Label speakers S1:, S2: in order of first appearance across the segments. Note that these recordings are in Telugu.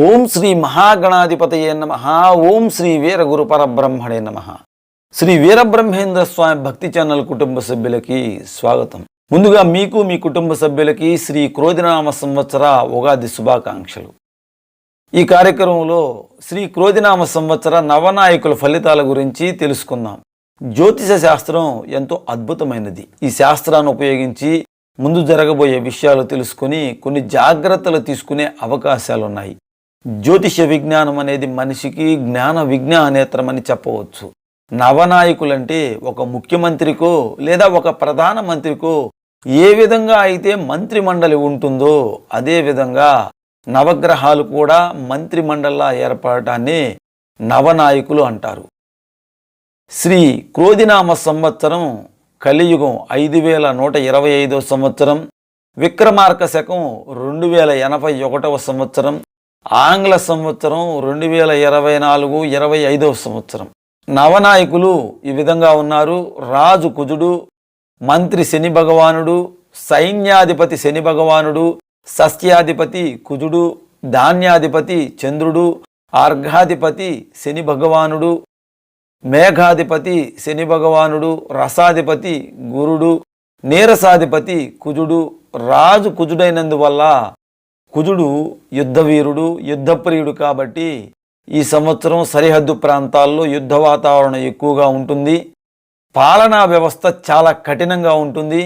S1: ఓం శ్రీ మహాగణాధిపతయే నమః. ఓం శ్రీ వీరగురు పరబ్రహ్మణే నమః. శ్రీ వీరబ్రహ్మేంద్ర స్వామి భక్తి ఛానల్ కుటుంబ సభ్యులకి స్వాగతం. ముందుగా మీకు మీ కుటుంబ సభ్యులకి శ్రీ క్రోధినామ సంవత్సర ఉగాది శుభాకాంక్షలు. ఈ కార్యక్రమంలో శ్రీ క్రోధినామ సంవత్సర నవనాయకుల ఫలితాల గురించి తెలుసుకుందాం. జ్యోతిష శాస్త్రం ఎంతో అద్భుతమైనది. ఈ శాస్త్రాన్ని ఉపయోగించి ముందు జరగబోయే విషయాలు తెలుసుకుని కొన్ని జాగ్రత్తలు తీసుకునే అవకాశాలున్నాయి. జ్యోతిష విజ్ఞానం అనేది మనిషికి జ్ఞాన విజ్ఞానేత్రం అని చెప్పవచ్చు. నవనాయకులంటే ఒక ముఖ్యమంత్రికో లేదా ఒక ప్రధానమంత్రికో ఏ విధంగా అయితే మంత్రిమండలి ఉంటుందో అదే విధంగా నవగ్రహాలు కూడా మంత్రిమండలిలా ఏర్పడటాన్ని నవనాయకులు అంటారు. శ్రీ క్రోధినామ సంవత్సరం కలియుగం 5125 సంవత్సరం, విక్రమార్క శకం 2081 సంవత్సరం, ఆంగ్ల సంవత్సరం 2024-25 సంవత్సరం. నవనాయకులు ఈ విధంగా ఉన్నారు. రాజు కుజుడు, మంత్రి శని భగవానుడు, సైన్యాధిపతి శని భగవానుడు, సస్యాధిపతి కుజుడు, ధాన్యాధిపతి చంద్రుడు, అర్ఘాధిపతి శని భగవానుడు, మేఘాధిపతి శని భగవానుడు, రసాధిపతి గురుడు, నీరసాధిపతి కుజుడు. రాజు కుజుడైనందువల్ల కుజుడు యుద్ధవీరుడు, యుద్ధప్రియుడు కాబట్టి ఈ సంవత్సరం సరిహద్దు ప్రాంతాల్లో యుద్ధ వాతావరణం ఎక్కువగా ఉంటుంది. పాలనా వ్యవస్థ చాలా కఠినంగా ఉంటుంది.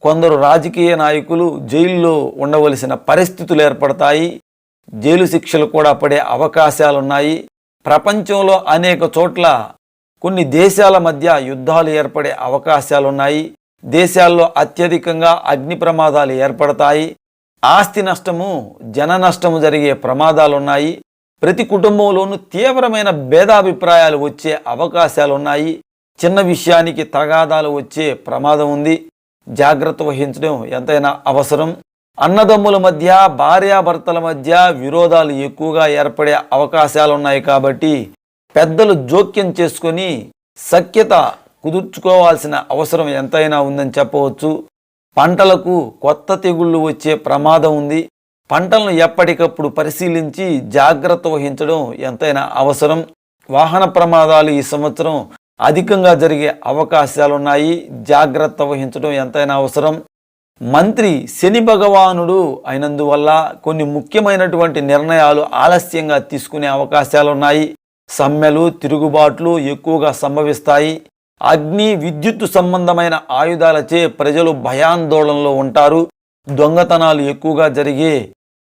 S1: కొందరు రాజకీయ నాయకులు జైల్లో ఉండవలసిన పరిస్థితులు ఏర్పడతాయి. జైలు శిక్షలు కూడా పడే అవకాశాలున్నాయి. ప్రపంచంలో అనేక చోట్ల కొన్ని దేశాల మధ్య యుద్ధాలు ఏర్పడే అవకాశాలున్నాయి. దేశాల్లో అత్యధికంగా అగ్ని ప్రమాదాలు ఏర్పడతాయి. ఆస్తి నష్టము, జన నష్టము జరిగే ప్రమాదాలున్నాయి. ప్రతి కుటుంబంలోనూ తీవ్రమైన భేదాభిప్రాయాలు వచ్చే అవకాశాలున్నాయి. చిన్న విషయానికి తగాదాలు వచ్చే ప్రమాదం ఉంది. జాగ్రత్త వహించడం ఎంతైనా అవసరం. అన్నదమ్ముల మధ్య, భార్యాభర్తల మధ్య విరోధాలు ఎక్కువగా ఏర్పడే అవకాశాలున్నాయి కాబట్టి పెద్దలు జోక్యం చేసుకొని సఖ్యత కుదుర్చుకోవాల్సిన అవసరం ఎంతైనా ఉందని చెప్పవచ్చు. పంటలకు కొత్త తెగుళ్ళు వచ్చే ప్రమాదం ఉంది. పంటలను ఎప్పటికప్పుడు పరిశీలించి జాగ్రత్త వహించడం ఎంతైనా అవసరం. వాహన ప్రమాదాలు ఈ సంవత్సరం అధికంగా జరిగే అవకాశాలున్నాయి. జాగ్రత్త వహించడం ఎంతైనా అవసరం. మంత్రి శని భగవానుడు అయినందువల్ల కొన్ని ముఖ్యమైనటువంటి నిర్ణయాలు ఆలస్యంగా తీసుకునే అవకాశాలున్నాయి. సమ్మెలు, తిరుగుబాట్లు ఎక్కువగా సంభవిస్తాయి. అగ్ని, విద్యుత్తు సంబంధమైన ఆయుధాలచే ప్రజలు భయాందోళనలో ఉంటారు. దొంగతనాలు ఎక్కువగా జరిగే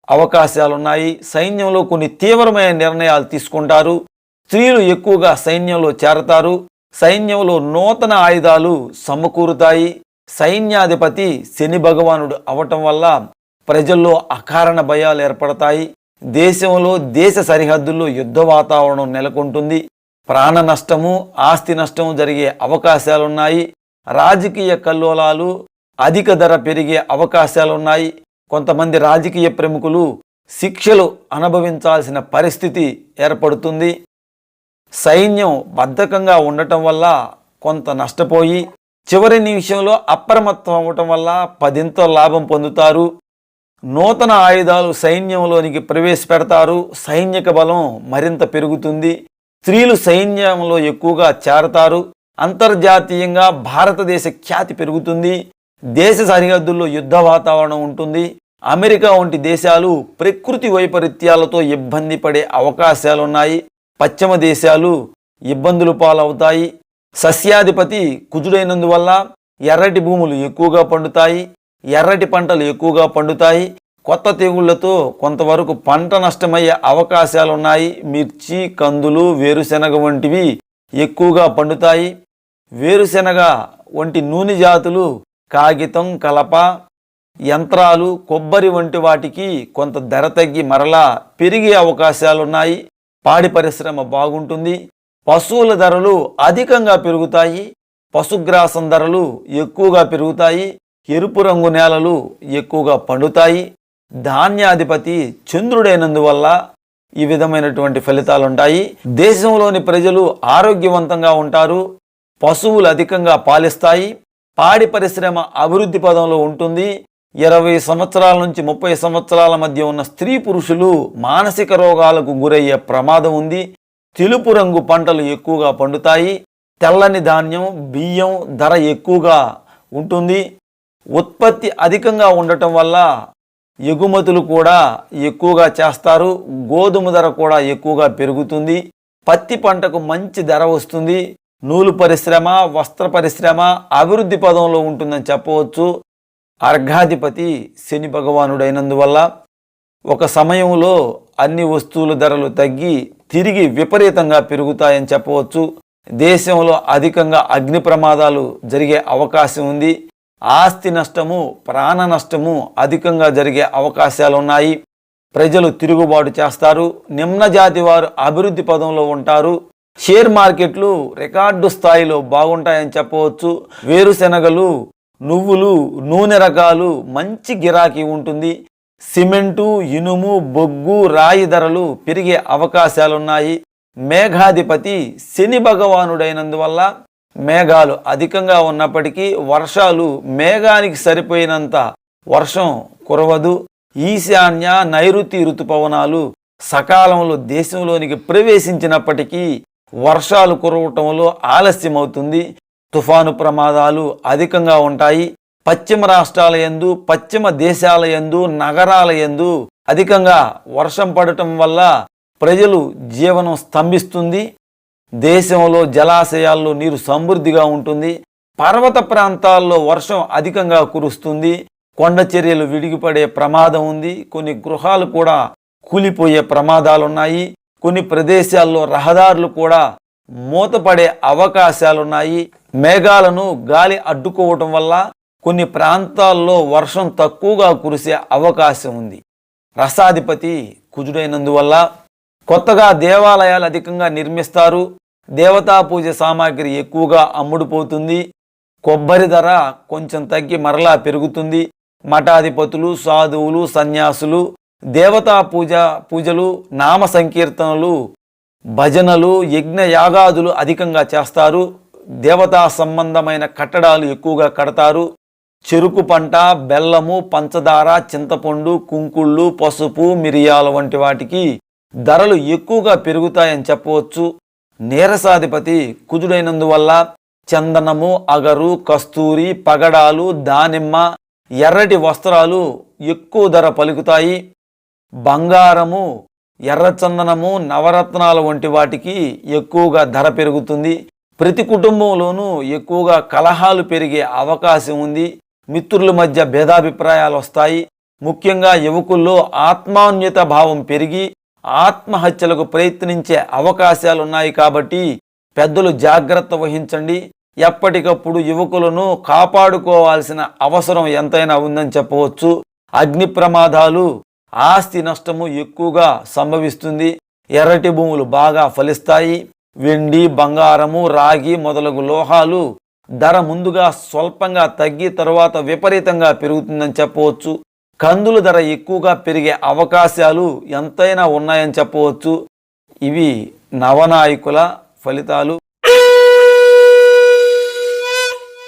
S1: అవకాశాలున్నాయి. సైన్యంలో కొన్ని తీవ్రమైన నిర్ణయాలు తీసుకుంటారు. స్త్రీలు ఎక్కువగా సైన్యంలో చేరతారు. సైన్యంలో నూతన ఆయుధాలు సమకూరుతాయి. సైన్యాధిపతి శని భగవానుడు అవటం వల్ల ప్రజల్లో అకారణ భయాలు ఏర్పడతాయి. దేశంలో, దేశ సరిహద్దుల్లో యుద్ధ వాతావరణం నెలకొంటుంది. ప్రాణ నష్టము, ఆస్తి నష్టము జరిగే అవకాశాలున్నాయి. రాజకీయ కల్లోలాలు, అధిక ధర పెరిగే అవకాశాలున్నాయి. కొంతమంది రాజకీయ ప్రముఖులు శిక్షలు అనుభవించాల్సిన పరిస్థితి ఏర్పడుతుంది. సైన్యం బద్ధకంగా ఉండటం వల్ల కొంత నష్టపోయి చివరి నిమిషంలో అప్రమత్తం అవ్వటం వల్ల 10ంతో లాభం పొందుతారు. నూతన ఆయుధాలు సైన్యంలోనికి ప్రవేశపెడతారు. సైనిక బలం మరింత పెరుగుతుంది. స్త్రీలు సైన్యంలో ఎక్కువగా చేరతారు. అంతర్జాతీయంగా భారతదేశ ఖ్యాతి పెరుగుతుంది. దేశ సరిహద్దుల్లో యుద్ధ వాతావరణం ఉంటుంది. అమెరికా వంటి దేశాలు ప్రకృతి వైపరీత్యాలతో ఇబ్బంది పడే అవకాశాలున్నాయి. పశ్చిమ దేశాలు ఇబ్బందులు పాలవుతాయి. సస్యాధిపతి కుజుడైనందువల్ల ఎర్రటి భూములు ఎక్కువగా పండుతాయి. ఎర్రటి పంటలు ఎక్కువగా పండుతాయి. కొత్త తెగుళ్లతో కొంతవరకు పంట నష్టమయ్యే అవకాశాలున్నాయి. మిర్చి, కందులు, వేరుశెనగ వంటివి ఎక్కువగా పండుతాయి. వేరుశెనగ వంటి నూనె జాతులు, కాగితం, కలప, యంత్రాలు, కొబ్బరి వంటి వాటికి కొంత ధర తగ్గి మరలా పెరిగే అవకాశాలున్నాయి. పాడి పరిశ్రమ బాగుంటుంది. పశువుల ధరలు అధికంగా పెరుగుతాయి. పశుగ్రాసం ధరలు ఎక్కువగా పెరుగుతాయి. ఎరుపు రంగు నేలలు ఎక్కువగా పండుతాయి. ధాన్యాధిపతి చంద్రుడైనందువల్ల ఈ విధమైనటువంటి ఫలితాలు ఉంటాయి. దేశంలోని ప్రజలు ఆరోగ్యవంతంగా ఉంటారు. పశువులు అధికంగా పాలిస్తాయి. పాడి పరిశ్రమ అభివృద్ధి పదంలో ఉంటుంది. 20 సంవత్సరాల నుంచి 30 సంవత్సరాల మధ్య ఉన్న స్త్రీ పురుషులు మానసిక రోగాలకు గురయ్యే ప్రమాదం ఉంది. తెలుపు రంగు పంటలు ఎక్కువగా పండుతాయి. తెల్లని ధాన్యం, బియ్యం ధర ఎక్కువగా ఉంటుంది. ఉత్పత్తి అధికంగా ఉండటం వల్ల ఎగుమతులు కూడా ఎక్కువగా చేస్తారు. గోధుమ ధర కూడా ఎక్కువగా పెరుగుతుంది. పత్తి పంటకు మంచి ధర వస్తుంది. నూలు పరిశ్రమ, వస్త్ర పరిశ్రమ అభివృద్ధి పదంలో ఉంటుందని చెప్పవచ్చు. అర్ఘాధిపతి శని భగవానుడైనందువల్ల ఒక సమయంలో అన్ని వస్తువుల ధరలు తగ్గి తిరిగి విపరీతంగా పెరుగుతాయని చెప్పవచ్చు. దేశంలో అధికంగా అగ్ని ప్రమాదాలు జరిగే అవకాశం ఉంది. ఆస్తి నష్టము, ప్రాణ నష్టము అధికంగా జరిగే అవకాశాలు ఉన్నాయి. ప్రజలు తిరుగుబాటు చేస్తారు. నిమ్న జాతి వారు అభివృద్ధి పదంలో ఉంటారు. షేర్ మార్కెట్లు రికార్డు స్థాయిలో బాగుంటాయని చెప్పవచ్చు. వేరుశెనగలు, నువ్వులు, నూనె రకాలు మంచి గిరాకీ ఉంటుంది. సిమెంటు, ఇనుము, బొగ్గు, రాయి ధరలు పెరిగే అవకాశాలున్నాయి. మేఘాధిపతి శని భగవానుడైనందువల్ల మేఘాలు అధికంగా ఉన్నప్పటికీ వర్షాలు మేఘానికి సరిపోయినంత వర్షం కురవదు. ఈశాన్య, నైరుతి ఋతుపవనాలు సకాలంలో దేశంలోనికి ప్రవేశించినప్పటికీ వర్షాలు కురవటంలో ఆలస్యమవుతుంది. తుఫాను ప్రమాదాలు అధికంగా ఉంటాయి. పశ్చిమ రాష్ట్రాల యందు, పశ్చిమ దేశాల యందు, నగరాల యందు అధికంగా వర్షం పడటం వల్ల ప్రజలు జీవనం స్తంభిస్తుంది. దేశంలో జలాశయాల్లో నీరు సమృద్ధిగా ఉంటుంది. పర్వత ప్రాంతాల్లో వర్షం అధికంగా కురుస్తుంది. కొండ చర్యలు విడిగిపడే ప్రమాదం ఉంది. కొన్ని గృహాలు కూడా కూలిపోయే ప్రమాదాలున్నాయి. కొన్ని ప్రదేశాల్లో రహదారులు కూడా మూతపడే అవకాశాలున్నాయి. మేఘాలను గాలి అడ్డుకోవటం వల్ల కొన్ని ప్రాంతాల్లో వర్షం తక్కువగా కురిసే అవకాశం ఉంది. రసాధిపతి కుజుడైనందువల్ల కొత్తగా దేవాలయాలు అధికంగా నిర్మిస్తారు. దేవతా పూజ సామాగ్రి ఎక్కువగా అమ్ముడుపోతుంది. కొబ్బరి ధర కొంచెం తగ్గి మరలా పెరుగుతుంది. మఠాధిపతులు, సాధువులు, సన్యాసులు దేవతా పూజలు, నామ సంకీర్తనలు, భజనలు, యజ్ఞ యాగాదులు అధికంగా చేస్తారు. దేవతా సంబంధమైన కట్టడాలు ఎక్కువగా కడతారు. చెరుకు పంట, బెల్లము, పంచదార, చింతపండు, కుంకుళ్ళు, పసుపు, మిరియాలు వంటి వాటికి ధరలు ఎక్కువగా పెరుగుతాయని చెప్పవచ్చు. నీరసాధిపతి కుజుడైనందువల్ల చందనము, అగరు, కస్తూరి, పగడాలు, దానిమ్మ, ఎర్రటి వస్త్రాలు ఎక్కువ ధర పలుకుతాయి. బంగారము, ఎర్రచందనము, నవరత్నాలు వంటి వాటికి ఎక్కువగా ధర పెరుగుతుంది. ప్రతి కుటుంబంలోనూ ఎక్కువగా కలహాలు పెరిగే అవకాశం ఉంది. మిత్రుల మధ్య భేదాభిప్రాయాలు వస్తాయి. ముఖ్యంగా యువకుల్లో ఆత్మాన్యత భావం పెరిగి ఆత్మహత్యలకు ప్రయత్నించే అవకాశాలున్నాయి. కాబట్టి పెద్దలు జాగ్రత్త వహించండి. ఎప్పటికప్పుడు యువకులను కాపాడుకోవాల్సిన అవసరం ఎంతైనా ఉందని చెప్పవచ్చు. అగ్ని ప్రమాదాలు, ఆస్తి నష్టము ఎక్కువగా సంభవిస్తుంది. ఎర్రటి భూములు బాగా ఫలిస్తాయి. వెండి, బంగారము, రాగి మొదలగు లోహాలు ధర ముందుగా స్వల్పంగా తగ్గి తరువాత విపరీతంగా పెరుగుతుందని చెప్పవచ్చు. కందుల ధర ఎక్కువగా పెరిగే అవకాశాలు ఎంతైనా ఉన్నాయని చెప్పవచ్చు. ఇవి నవనాయకుల ఫలితాలు.